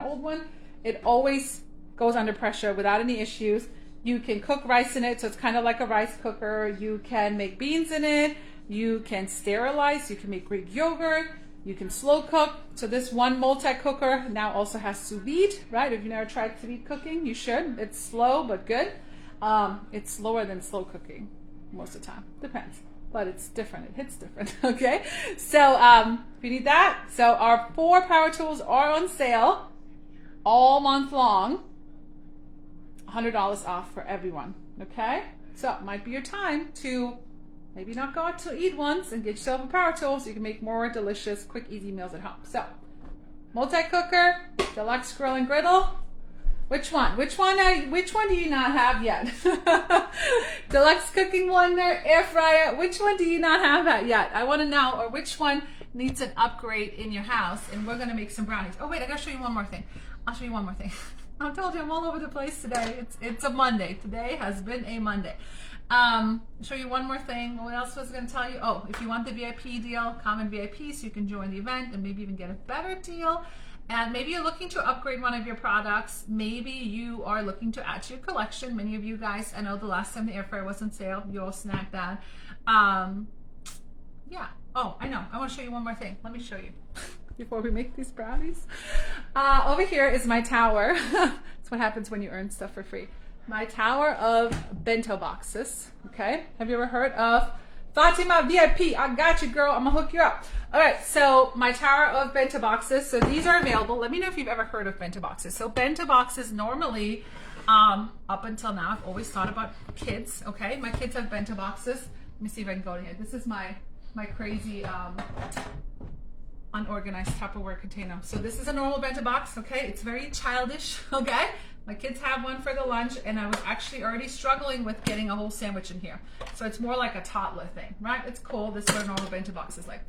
old one, it always goes under pressure without any issues. You can cook rice in it, so it's kind of like a rice cooker. You can make beans in it. You can sterilize. You can make Greek yogurt. You can slow cook. So this one multi-cooker now also has sous vide, right? If you've never tried sous vide cooking, you should. It's slow but good. It's slower than slow cooking most of the time. Depends. But it's different. It hits different, okay? So if you need that, so our 4 power tools are on sale all month long. $100 off for everyone, okay? So it might be your time to maybe not go out to eat once and get yourself a power tool so you can make more delicious, quick, easy meals at home. So, multi-cooker, deluxe grill and griddle. Which one? Which one do you not have yet? Deluxe cooking blender, air fryer. Which one do you not have yet? I want to know. Or which one needs an upgrade in your house? And we're gonna make some brownies. Oh wait, I gotta show you one more thing. I'll show you one more thing. I told you I'm all over the place today. It's a Monday. Today has been a Monday. Show you one more thing. What else was I going to tell you? Oh, if you want the VIP deal, come in VIP so you can join the event and maybe even get a better deal. And maybe you're looking to upgrade one of your products. Maybe you are looking to add to your collection. Many of you guys, I know the last time the air fryer was on sale, you all snagged that. Yeah. Oh, I know. I want to show you one more thing. Let me show you. Before we make these brownies. Over here is my tower. That's what happens when you earn stuff for free. My tower of bento boxes. Okay, have you ever heard of Fatima VIP? I got you, girl. I'm gonna hook you up. All right, so my tower of bento boxes. So these are available. Let me know if you've ever heard of bento boxes. So bento boxes normally, up until now, I've always thought about kids. Okay, my kids have bento boxes. Let me see if I can go to here. This is my crazy unorganized Tupperware container. So this is a normal bento box, okay? It's very childish, okay? My kids have one for the lunch, and I was actually already struggling with getting a whole sandwich in here. So it's more like a toddler thing, right? It's cool. This is what a normal bento box is like.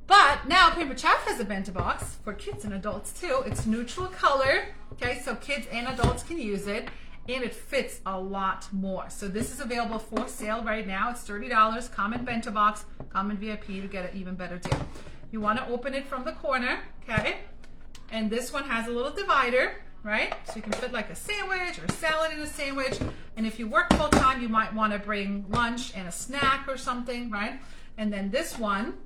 But now Paper Chef has a bento box for kids and adults too. It's neutral color, okay? So kids and adults can use it, and it fits a lot more. So this is available for sale right now. It's $30. Comment bento box, comment VIP to get an even better deal. You want to open it from the corner, okay? And this one has a little divider, right? So you can fit like a sandwich or a salad in a sandwich. And if you work full time, you might want to bring lunch and a snack or something, right? And then this one,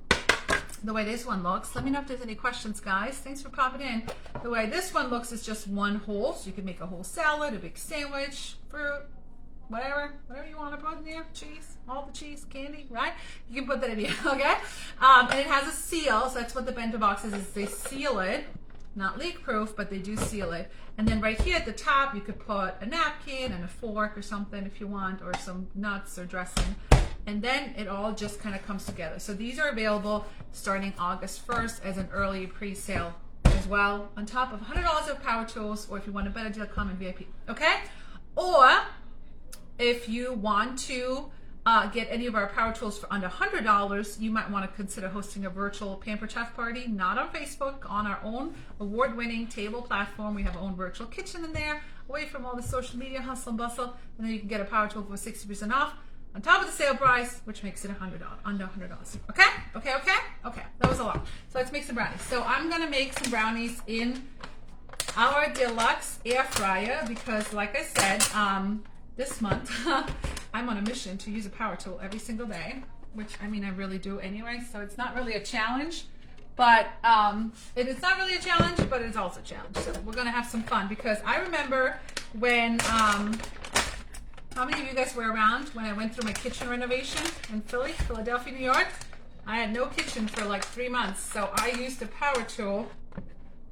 the way this one looks, let me know if there's any questions, guys. Thanks for popping in. The way this one looks is just one whole. So you can make a whole salad, a big sandwich, fruit, whatever you want to put in there, cheese, all the cheese, candy, right? You can put that in here, okay? And it has a seal, so that's what the bento box is they seal it, not leak proof, but they do seal it. And then right here at the top, you could put a napkin and a fork or something if you want, or some nuts or dressing. And then it all just kind of comes together. So these are available starting August 1st as an early pre-sale as well, on top of $100 of power tools, or if you want a better deal, come in VIP, okay? Or if you want to get any of our power tools for under $100, you might want to consider hosting a virtual Pamper Chef party, not on Facebook, on our own award-winning table platform. We have our own virtual kitchen in there, away from all the social media hustle and bustle, and then you can get a power tool for 60% off on top of the sale price, which makes it $100, under $100. Okay? Okay, okay? Okay, that was a lot. So let's make some brownies. So I'm gonna make some brownies in our deluxe air fryer because, like I said, this month, I'm on a mission to use a power tool every single day, which I mean I really do anyway, so it's not really a challenge, but it's not really a challenge, but it's also a challenge. So we're gonna have some fun because I remember when, how many of you guys were around when I went through my kitchen renovation in Philadelphia, New York? I had no kitchen for like 3 months, so I used a power tool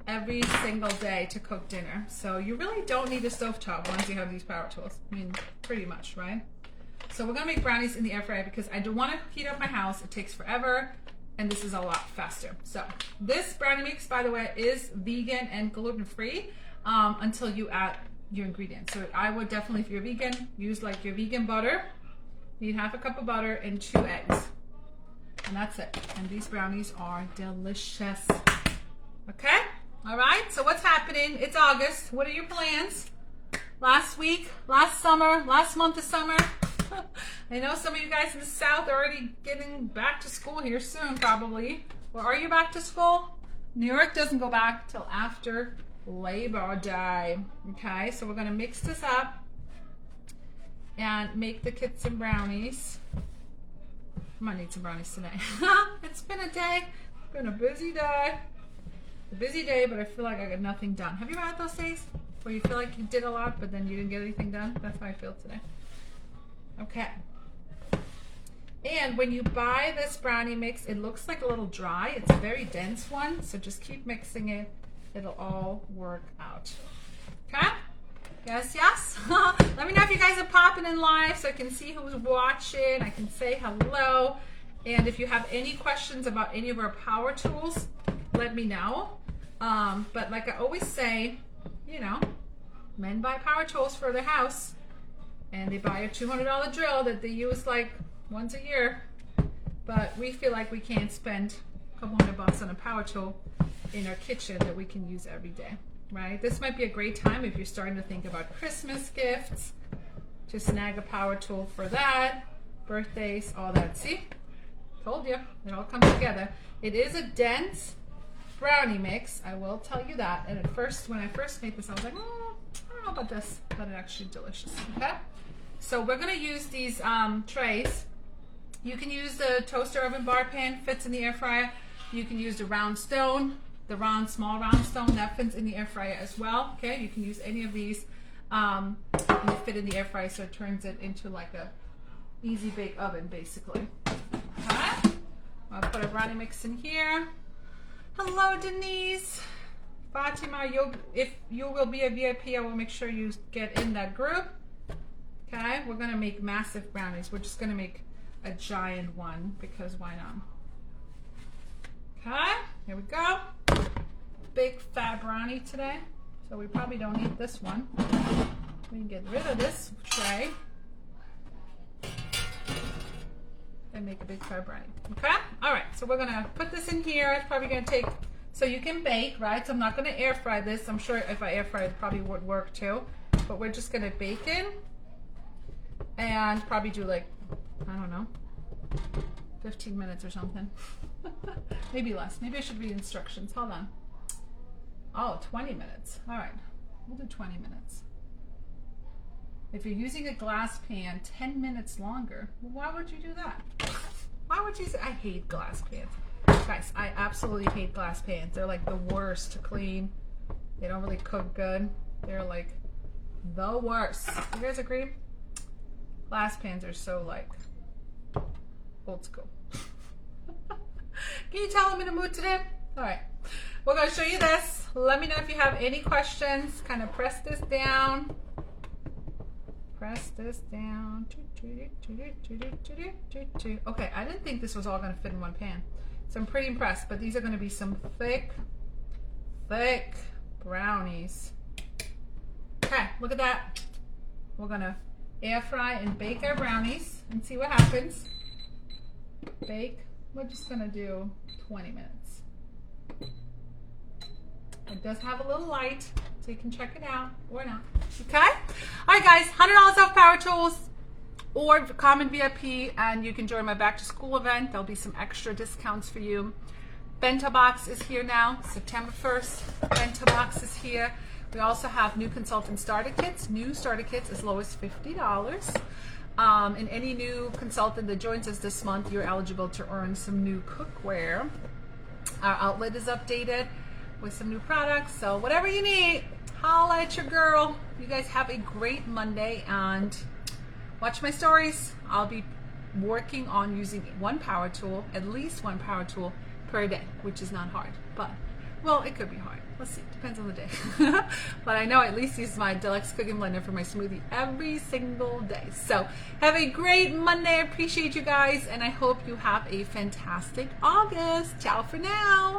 every single day to cook dinner. So you really don't need a stovetop once you have these power tools. I mean, pretty much, right? So we're gonna make brownies in the air fryer because I don't want to heat up my house. It takes forever, and this is a lot faster. So this brownie mix, by the way, is vegan and gluten-free until you add your ingredients. So I would definitely, if you're vegan, use like your vegan butter. You need half a cup of butter and 2 eggs. And that's it. And these brownies are delicious. Okay? All right, so what's happening? It's August. What are your plans? Last week, last summer, last month of summer. I know some of you guys in the South are already getting back to school here soon, probably. Or are you back to school? New York doesn't go back till after Labor Day. Okay, so we're gonna mix this up and make the kids some brownies. I might need some brownies today. It's been a day, it's been a busy day. A busy day, but I feel like I got nothing done. Have you ever had those days where you feel like you did a lot, but then you didn't get anything done? That's how I feel today. Okay. And when you buy this brownie mix, it looks like a little dry. It's a very dense one, so just keep mixing it. It'll all work out. Okay? Yes, yes. Let me know if you guys are popping in live so I can see who's watching. I can say hello. And if you have any questions about any of our power tools, let me know. But like I always say, you know, men buy power tools for their house and they buy a $200 drill that they use like once a year. But we feel like we can't spend a couple $100 on a power tool in our kitchen that we can use every day, right? This might be a great time if you're starting to think about Christmas gifts to snag a power tool for that, birthdays, all that. See, told you, it all comes together. It is a dense brownie mix, I will tell you that. And at first, when I first made this, I was like, I don't know about this, but it's actually delicious. Okay, so we're gonna use these trays. You can use the toaster oven bar pan, fits in the air fryer. You can use the round stone, the small round stone that fits in the air fryer as well. Okay, you can use any of these and they fit in the air fryer, so it turns it into like a easy bake oven basically. Okay, I'll put a brownie mix in here. Hello, Denise. Fatima, if you will be a VIP, I will make sure you get in that group. Okay, we're gonna make massive brownies. We're just gonna make a giant one because why not? Okay, here we go. Big fat brownie today. So we probably don't need this one. We can get rid of this tray and make a big fat brownie. Okay? All right, so we're gonna put this in here. It's probably gonna take, so you can bake, right? So I'm not gonna air fry this. I'm sure if I air fry it probably would work too. But we're just gonna bake it and probably do like, I don't know, 15 minutes or something. Maybe less. Maybe I should read instructions. Hold on. Oh, 20 minutes. All right, we'll do 20 minutes. If you're using a glass pan, 10 minutes longer. Well, why would you do that? Why would you say, I hate glass pans. Guys, I absolutely hate glass pans. They're like the worst to clean. They don't really cook good. They're like the worst. You guys agree? Glass pans are so like old school. Can you tell I'm in a mood today? All right, we're gonna show you this. Let me know if you have any questions. Kind of press this down. Press this down. Okay, I didn't think this was all gonna fit in one pan. So I'm pretty impressed, but these are gonna be some thick brownies. Okay, look at that. We're gonna air fry and bake our brownies and see what happens. Bake, we're just gonna do 20 minutes. It does have a little light, so you can check it out or not. Okay? All right, guys, $100 off power tools or common VIP, and you can join my back to school event. There'll be some extra discounts for you. Bento Box is here now, September 1st. Bento Box is here. We also have new consultant starter kits, as low as $50. And any new consultant that joins us this month, you're eligible to earn some new cookware. Our outlet is updated with some new products, so whatever you need, holla at your girl. You guys have a great Monday and watch my stories. I'll be working on using one power tool, at least one power tool per day, which is not hard, but well, it could be hard. Let's see, depends on the day. But I know I at least use my deluxe cooking blender for my smoothie every single day. So have a great Monday. I appreciate you guys, and I hope you have a fantastic August. Ciao for now.